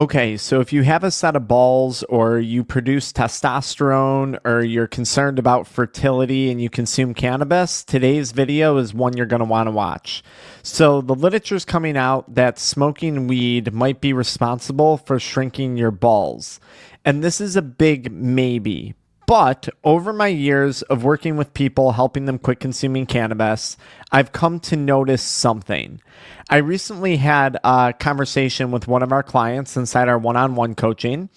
Okay, so if you have a set of balls or you produce testosterone or you're concerned about fertility and you consume cannabis, today's video is one you're going to want to watch. So the literature's coming out that smoking weed might be responsible for shrinking your balls. And this is a big maybe. But over my years of working with people, helping them quit consuming cannabis, I've come to notice something. I recently had a conversation with one of our clients inside our one-on-one coaching,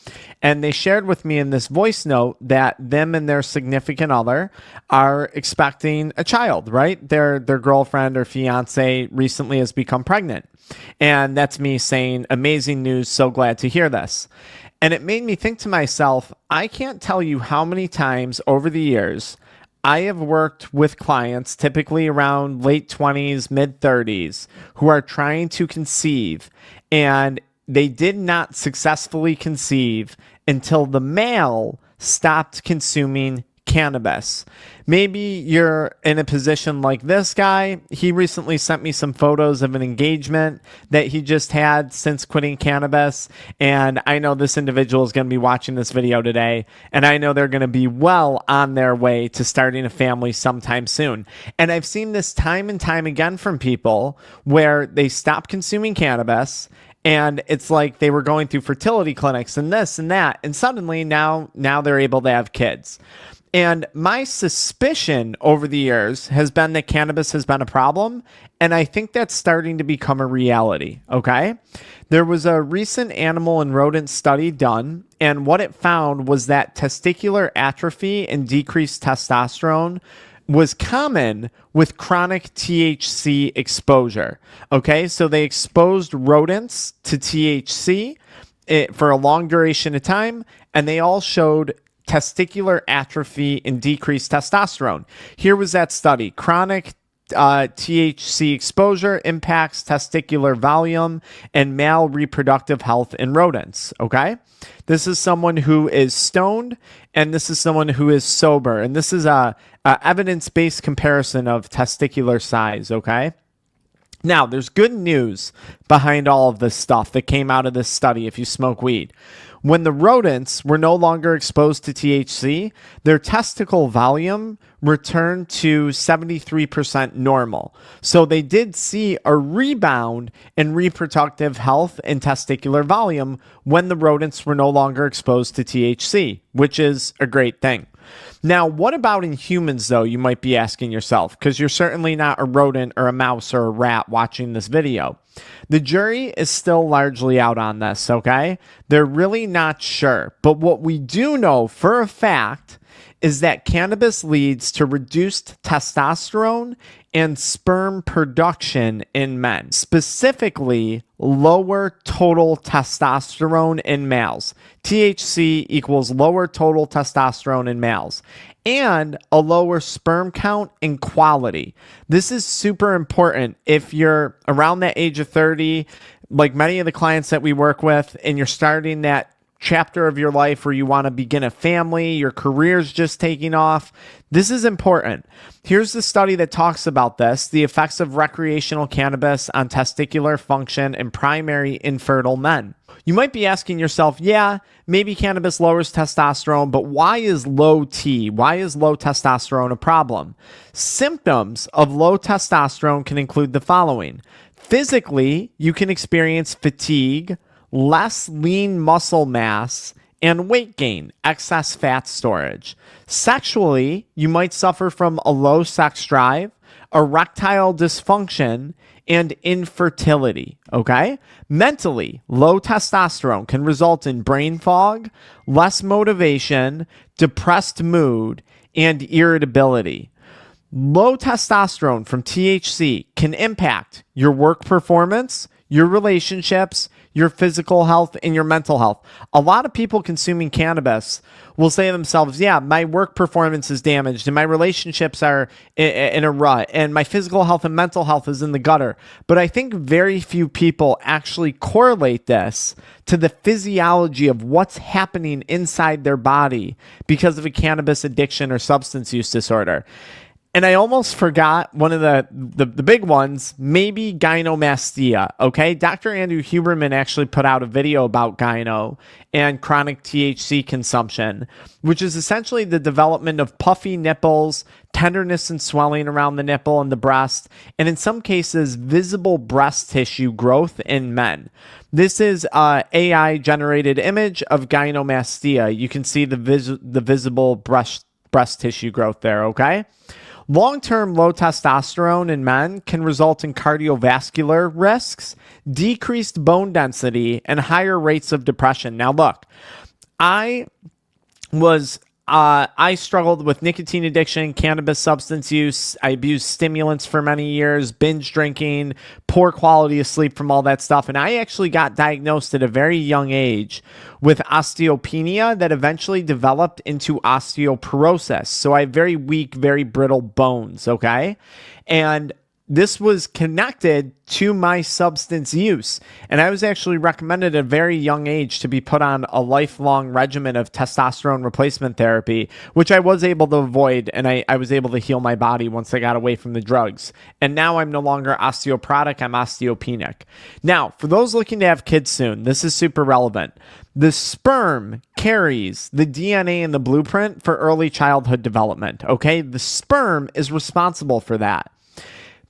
and they shared with me in this voice note that them and their significant other are expecting a child, right? Their girlfriend or fiance recently has become pregnant. And that's me saying, amazing news, so glad to hear this. And it made me think to myself, I can't tell you how many times over the years I have worked with clients, typically around late 20s, mid 30s, who are trying to conceive, and they did not successfully conceive until the male stopped consuming cannabis. Maybe you're in a position like this guy. He recently sent me some photos of an engagement that he just had since quitting cannabis. And I know this individual is going to be watching this video today. And I know they're going to be well on their way to starting a family sometime soon. And I've seen this time and time again from people where they stop consuming cannabis. And it's like they were going through fertility clinics and this and that. And suddenly now they're able to have kids. And my suspicion over the years has been that cannabis has been a problem, and I think that's starting to become a reality, okay? There was a recent animal and rodent study done, and what it found was that testicular atrophy and decreased testosterone was common with chronic THC exposure, okay? So they exposed rodents to THC for a long duration of time, and they all showed testicular atrophy and decreased testosterone. Here was that study. Chronic THC exposure impacts testicular volume and male reproductive health in rodents. Okay. This is someone who is stoned, and this is someone who is sober. And this is a evidence-based comparison of testicular size. Okay. Now, there's good news behind all of this stuff that came out of this study if you smoke weed. When the rodents were no longer exposed to THC, their testicle volume returned to 73% normal. So they did see a rebound in reproductive health and testicular volume when the rodents were no longer exposed to THC, which is a great thing. Now, what about in humans, though, you might be asking yourself, because you're certainly not a rodent or a mouse or a rat watching this video. The jury is still largely out on this, okay? They're really not sure. But what we do know for a fact is that cannabis leads to reduced testosterone and sperm production in men, specifically lower total testosterone in males. THC equals lower total testosterone in males and a lower sperm count and quality. This is super important if you're around that age of 30, like many of the clients that we work with, and you're starting that chapter of your life where you want to begin a family, your career's just taking off. This is important. Here's the study that talks about this, the effects of recreational cannabis on testicular function in primary infertile men. You might be asking yourself, yeah, maybe cannabis lowers testosterone, but why is low T? Why is low testosterone a problem? Symptoms of low testosterone can include the following. Physically, you can experience fatigue, less lean muscle mass, and weight gain, excess fat storage. Sexually, you might suffer from a low sex drive, erectile dysfunction, and infertility, okay? Mentally, low testosterone can result in brain fog, less motivation, depressed mood, and irritability. Low testosterone from THC can impact your work performance, your relationships, your physical health, and your mental health. A lot of people consuming cannabis will say to themselves, yeah, my work performance is damaged and my relationships are in a rut and my physical health and mental health is in the gutter. But I think very few people actually correlate this to the physiology of what's happening inside their body because of a cannabis addiction or substance use disorder. And I almost forgot one of the big ones, maybe gynomastia, okay? Dr. Andrew Huberman actually put out a video about gyno and chronic THC consumption, which is essentially the development of puffy nipples, tenderness and swelling around the nipple and the breast, and in some cases, visible breast tissue growth in men. This is an AI-generated image of gynomastia. You can see the visible breast tissue growth there, okay? Long-term low testosterone in men can result in cardiovascular risks, decreased bone density, and higher rates of depression. Now, look, I struggled with nicotine addiction, cannabis substance use. I abused stimulants for many years, binge drinking, poor quality of sleep from all that stuff. And I actually got diagnosed at a very young age with osteopenia that eventually developed into osteoporosis. So I have very weak, very brittle bones, okay? And this was connected to my substance use. And I was actually recommended at a very young age to be put on a lifelong regimen of testosterone replacement therapy, which I was able to avoid. And I was able to heal my body once I got away from the drugs. And now I'm no longer osteoporotic, I'm osteopenic. Now, for those looking to have kids soon, this is super relevant. The sperm carries the DNA and the blueprint for early childhood development, okay? The sperm is responsible for that.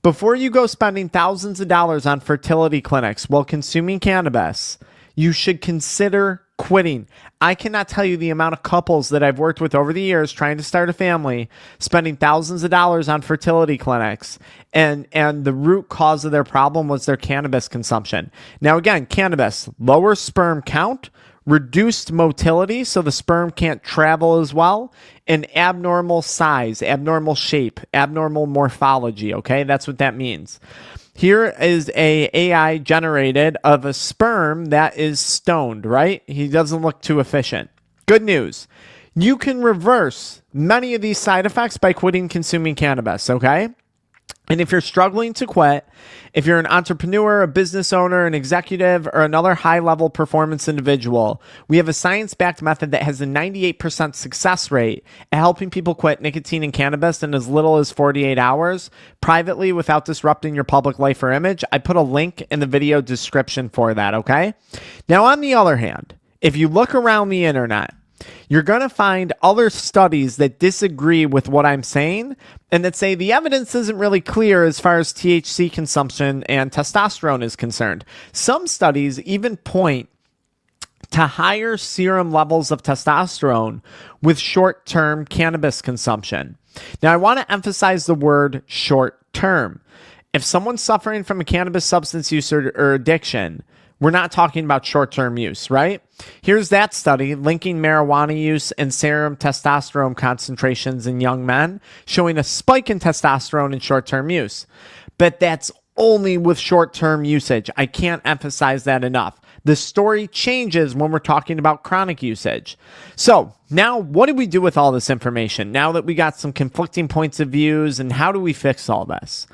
Before you go spending thousands of dollars on fertility clinics while consuming cannabis, you should consider quitting. I cannot tell you the amount of couples that I've worked with over the years trying to start a family, spending thousands of dollars on fertility clinics, and the root cause of their problem was their cannabis consumption. Now again, cannabis, lower sperm count, reduced motility, so the sperm can't travel as well, and abnormal size, abnormal shape, abnormal morphology, okay? That's what that means. Here is a AI generated of a sperm that is stoned, right? He doesn't look too efficient. Good news. You can reverse many of these side effects by quitting consuming cannabis, okay? And if you're struggling to quit, if you're an entrepreneur, a business owner, an executive, or another high-level performance individual, we have a science-backed method that has a 98% success rate at helping people quit nicotine and cannabis in as little as 48 hours, privately without disrupting your public life or image. I put a link in the video description for that, okay? Now, on the other hand, if you look around the internet, you're going to find other studies that disagree with what I'm saying and that say the evidence isn't really clear as far as THC consumption and testosterone is concerned. Some studies even point to higher serum levels of testosterone with short-term cannabis consumption. Now, I want to emphasize the word short-term. If someone's suffering from a cannabis substance use or addiction, we're not talking about short-term use, right? Here's that study linking marijuana use and serum testosterone concentrations in young men, showing a spike in testosterone in short-term use. But that's only with short-term usage. I can't emphasize that enough. The story changes when we're talking about chronic usage. So now what do we do with all this information? Now that we got some conflicting points of views, and how do we fix all this?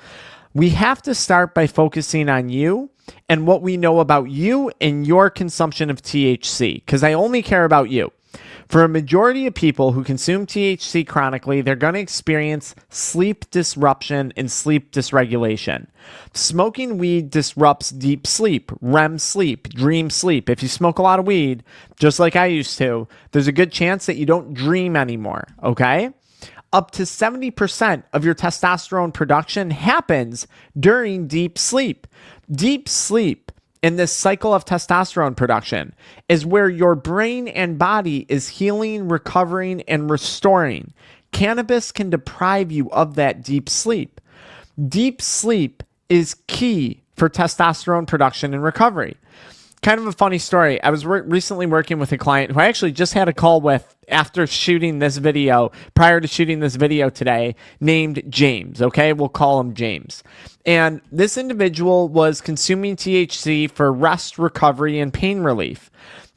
We have to start by focusing on you and what we know about you and your consumption of THC, because I only care about you. For a majority of people who consume THC chronically, they're going to experience sleep disruption and sleep dysregulation. Smoking weed disrupts deep sleep, REM sleep, dream sleep. If you smoke a lot of weed, just like I used to, there's a good chance that you don't dream anymore, okay? Up to 70% of your testosterone production happens during deep sleep. Deep sleep in this cycle of testosterone production is where your brain and body is healing, recovering, and restoring. Cannabis can deprive you of that deep sleep. Deep sleep is key for testosterone production and recovery. Kind of a funny story. I was recently working with a client who I actually just had a call with after shooting this video, prior to shooting this video today, named James. Okay, we'll call him James. And this individual was consuming THC for rest, recovery, and pain relief.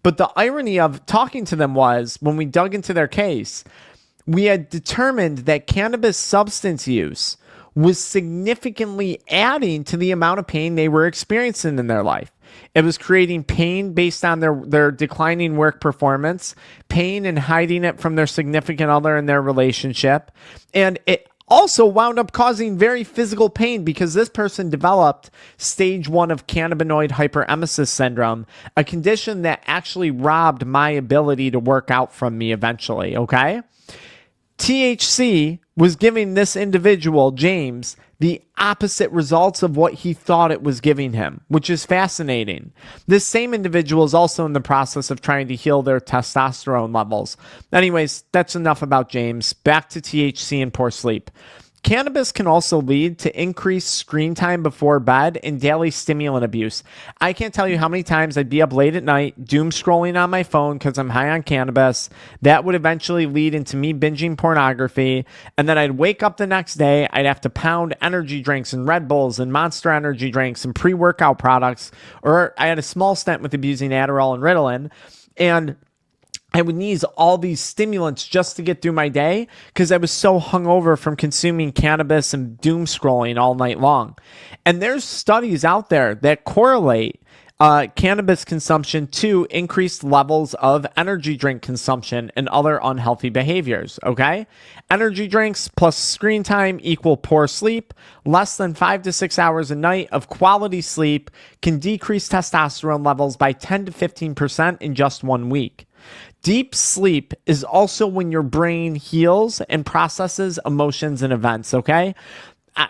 But the irony of talking to them was, when we dug into their case, we had determined that cannabis substance use was significantly adding to the amount of pain they were experiencing in their life. It was creating pain based on their declining work performance, pain and hiding it from their significant other in their relationship. And Also wound up causing very physical pain because this person developed stage 1 of cannabinoid hyperemesis syndrome, a condition that actually robbed my ability to work out from me eventually, okay? THC was giving this individual, James, the opposite results of what he thought it was giving him, which is fascinating. This same individual is also in the process of trying to heal their testosterone levels. Anyways, that's enough about James. Back to THC and poor sleep. Cannabis can also lead to increased screen time before bed and daily stimulant abuse. I can't tell you how many times I'd be up late at night, doom scrolling on my phone because I'm high on cannabis. That would eventually lead into me binging pornography. And then I'd wake up the next day, I'd have to pound energy drinks and Red Bulls and Monster energy drinks and pre-workout products. Or I had a small stint with abusing Adderall and Ritalin. And I would need all these stimulants just to get through my day because I was so hungover from consuming cannabis and doom scrolling all night long. And there's studies out there that correlate cannabis consumption to increased levels of energy drink consumption and other unhealthy behaviors, okay? Energy drinks plus screen time equal poor sleep. Less than 5 to 6 hours a night of quality sleep can decrease testosterone levels by 10 to 15% in just 1 week. Deep sleep is also when your brain heals and processes emotions and events, okay?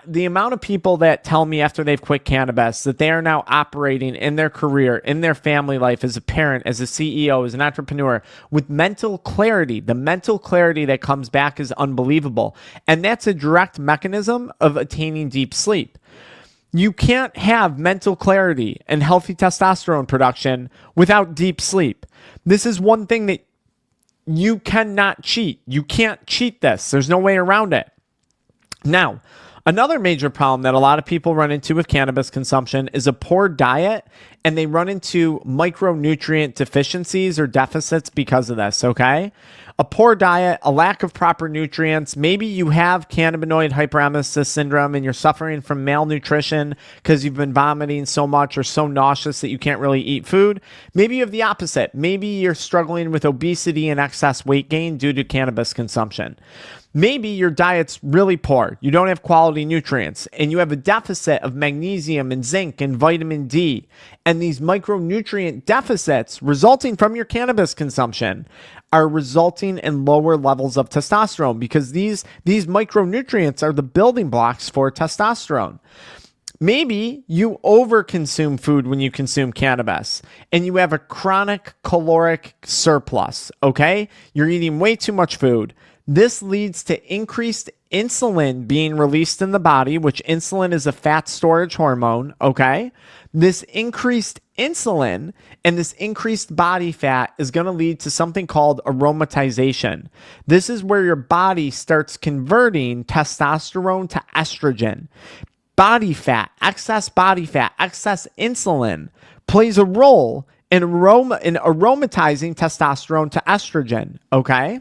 The amount of people that tell me after they've quit cannabis that they are now operating in their career, in their family life, as a parent, as a CEO, as an entrepreneur, with mental clarity, the mental clarity that comes back is unbelievable. And that's a direct mechanism of attaining deep sleep. You can't have mental clarity and healthy testosterone production without deep sleep. This is one thing that you cannot cheat. You can't cheat this. There's no way around it. Now, another major problem that a lot of people run into with cannabis consumption is a poor diet, and they run into micronutrient deficiencies or deficits because of this, okay? A poor diet, a lack of proper nutrients. Maybe you have cannabinoid hyperemesis syndrome and you're suffering from malnutrition because you've been vomiting so much or so nauseous that you can't really eat food. Maybe you have the opposite. Maybe you're struggling with obesity and excess weight gain due to cannabis consumption. Maybe your diet's really poor. You don't have quality nutrients and you have a deficit of magnesium and zinc and vitamin D. And these micronutrient deficits resulting from your cannabis consumption are resulting in lower levels of testosterone because these micronutrients are the building blocks for testosterone. Maybe you overconsume food when you consume cannabis and you have a chronic caloric surplus, okay? You're eating way too much food. This leads to increased insulin being released in the body, which insulin is a fat storage hormone, okay? This increased insulin and this increased body fat is going to lead to something called aromatization. This is where your body starts converting testosterone to estrogen. Body fat, excess insulin plays a role in aromatizing testosterone to estrogen, okay?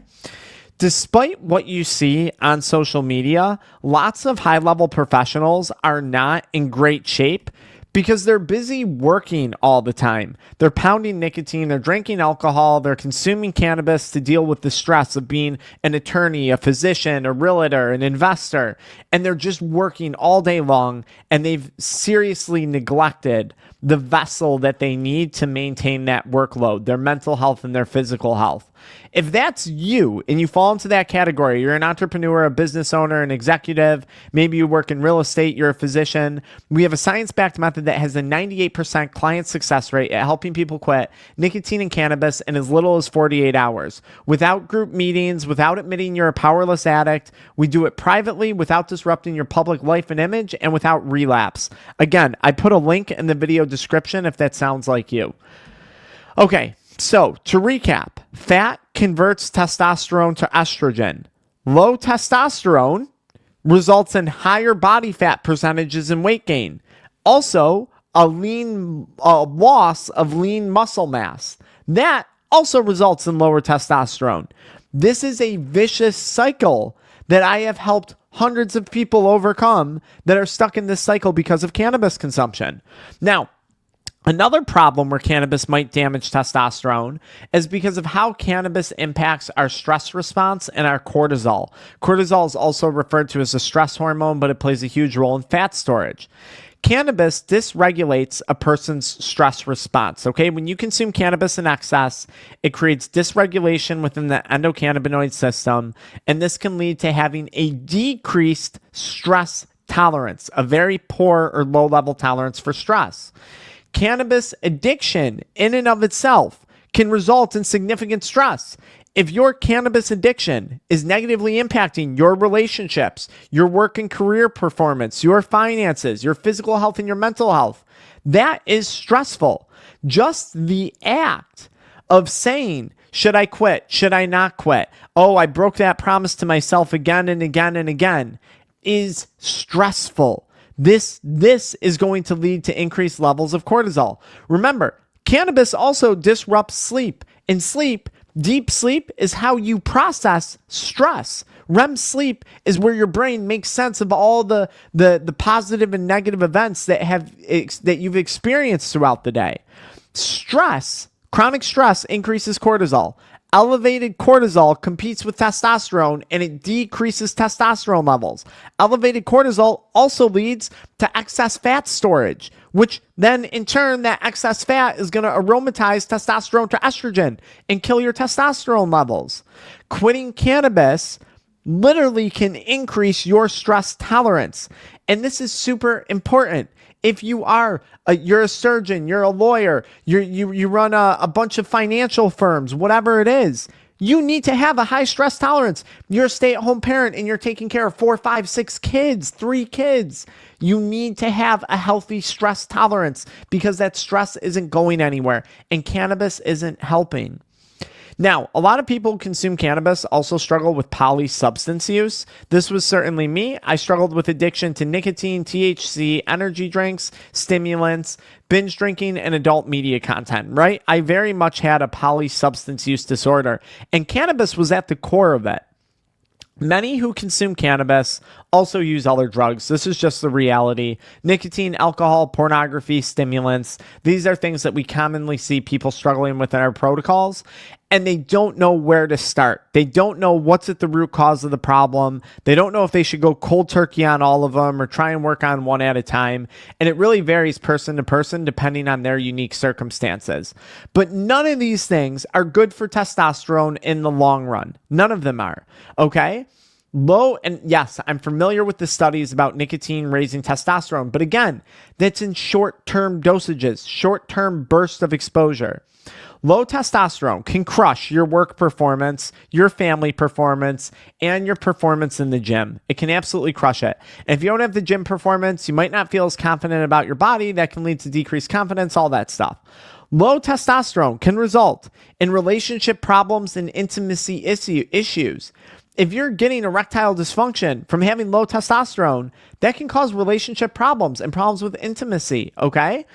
Despite what you see on social media, lots of high-level professionals are not in great shape because they're busy working all the time. They're pounding nicotine, they're drinking alcohol, they're consuming cannabis to deal with the stress of being an attorney, a physician, a realtor, an investor, and they're just working all day long, and they've seriously neglected the vessel that they need to maintain that workload, their mental health and their physical health. If that's you and you fall into that category, you're an entrepreneur, a business owner, an executive, maybe you work in real estate, you're a physician, we have a science-backed method that has a 98% client success rate at helping people quit nicotine and cannabis in as little as 48 hours. Without group meetings, without admitting you're a powerless addict, we do it privately without disrupting your public life and image and without relapse. Again, I put a link in the video description if that sounds like you. Okay. So, to recap, fat converts testosterone to estrogen. Low testosterone results in higher body fat percentages and weight gain. Also, a loss of lean muscle mass. That also results in lower testosterone. This is a vicious cycle that I have helped hundreds of people overcome that are stuck in this cycle because of cannabis consumption. Now, Another problem where cannabis might damage testosterone is because of how cannabis impacts our stress response and our cortisol. Cortisol is also referred to as a stress hormone, but it plays a huge role in fat storage. Cannabis dysregulates a person's stress response. Okay, when you consume cannabis in excess, it creates dysregulation within the endocannabinoid system, and this can lead to having a decreased stress tolerance, a very poor or low level tolerance for stress. Cannabis addiction in and of itself can result in significant stress. If your cannabis addiction is negatively impacting your relationships, your work and career performance, your finances, your physical health, and your mental health, that is stressful. Just the act of saying, should I quit? Should I not quit? Oh, I broke that promise to myself again and again and again, is stressful. This is going to lead to increased levels of cortisol. Remember, cannabis also disrupts sleep. And sleep, deep sleep, is how you process stress. REM sleep is where your brain makes sense of all the positive and negative events that you've experienced throughout the day. Stress, chronic stress, increases cortisol. Elevated cortisol competes with testosterone and it decreases testosterone levels. Elevated cortisol also leads to excess fat storage, which then in turn, that excess fat is going to aromatize testosterone to estrogen and kill your testosterone levels. Quitting cannabis literally can increase your stress tolerance. And this is super important. If you're a surgeon, you're a lawyer, you run a bunch of financial firms, whatever it is, you need to have a high stress tolerance. You're a stay-at-home parent and you're taking care of 4, 5, 6 kids, 3 kids. You need to have a healthy stress tolerance because that stress isn't going anywhere and cannabis isn't helping. Now, a lot of people who consume cannabis also struggle with polysubstance use. This was certainly me. I struggled with addiction to nicotine, THC, energy drinks, stimulants, binge drinking, and adult media content, right? I very much had a polysubstance use disorder, and cannabis was at the core of it. Many who consume cannabis also use other drugs. This is just the reality. Nicotine, alcohol, pornography, stimulants. These are things that we commonly see people struggling with in our protocols, and they don't know where to start. They don't know what's at the root cause of the problem. They don't know if they should go cold turkey on all of them or try and work on one at a time. And it really varies person to person depending on their unique circumstances. But none of these things are good for testosterone in the long run. None of them are. Okay? And yes, I'm familiar with the studies about nicotine raising testosterone, but again, that's in short-term dosages, short-term bursts of exposure. Low testosterone can crush your work performance, your family performance, and your performance in the gym. It can absolutely crush it. And if you don't have the gym performance, you might not feel as confident about your body. That can lead to decreased confidence, all that stuff. Low testosterone can result in relationship problems and intimacy issues. If you're getting erectile dysfunction from having low testosterone, that can cause relationship problems and problems with intimacy, okay?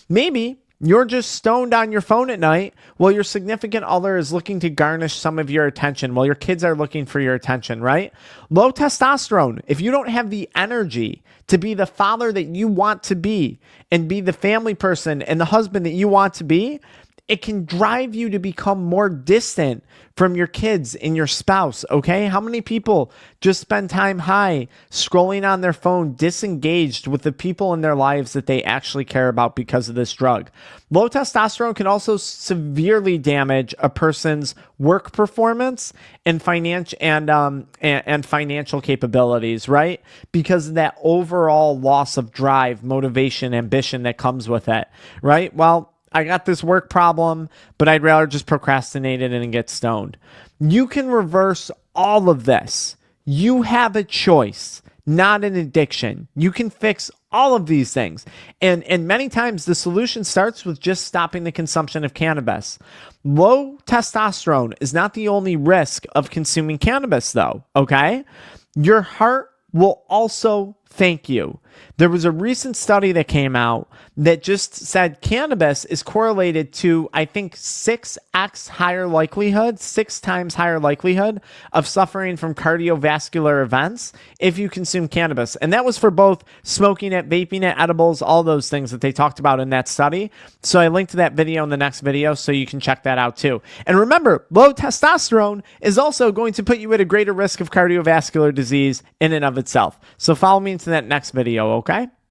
Maybe you're just stoned on your phone at night while your significant other is looking to garnish some of your attention, while your kids are looking for your attention, right? Low testosterone, if you don't have the energy to be the father that you want to be and be the family person and the husband that you want to be, it can drive you to become more distant from your kids and your spouse, okay? How many people just spend time high scrolling on their phone, disengaged with the people in their lives that they actually care about because of this drug? Low testosterone can also severely damage a person's work performance and financial capabilities, right? Because of that overall loss of drive, motivation, ambition that comes with it, right? Well, I got this work problem, but I'd rather just procrastinate it and get stoned. You can reverse all of this. You have a choice, not an addiction. You can fix all of these things. And many times the solution starts with just stopping the consumption of cannabis. Low testosterone is not the only risk of consuming cannabis though, okay? Your heart will also Thank you. There was a recent study that came out that just said cannabis is correlated to, I think, 6x higher likelihood, 6 times higher likelihood of suffering from cardiovascular events if you consume cannabis. And that was for both smoking it, vaping it, edibles, all those things that they talked about in that study. So I linked to that video in the next video so you can check that out too. And remember, low testosterone is also going to put you at a greater risk of cardiovascular disease in and of itself. So follow me into that next video, okay?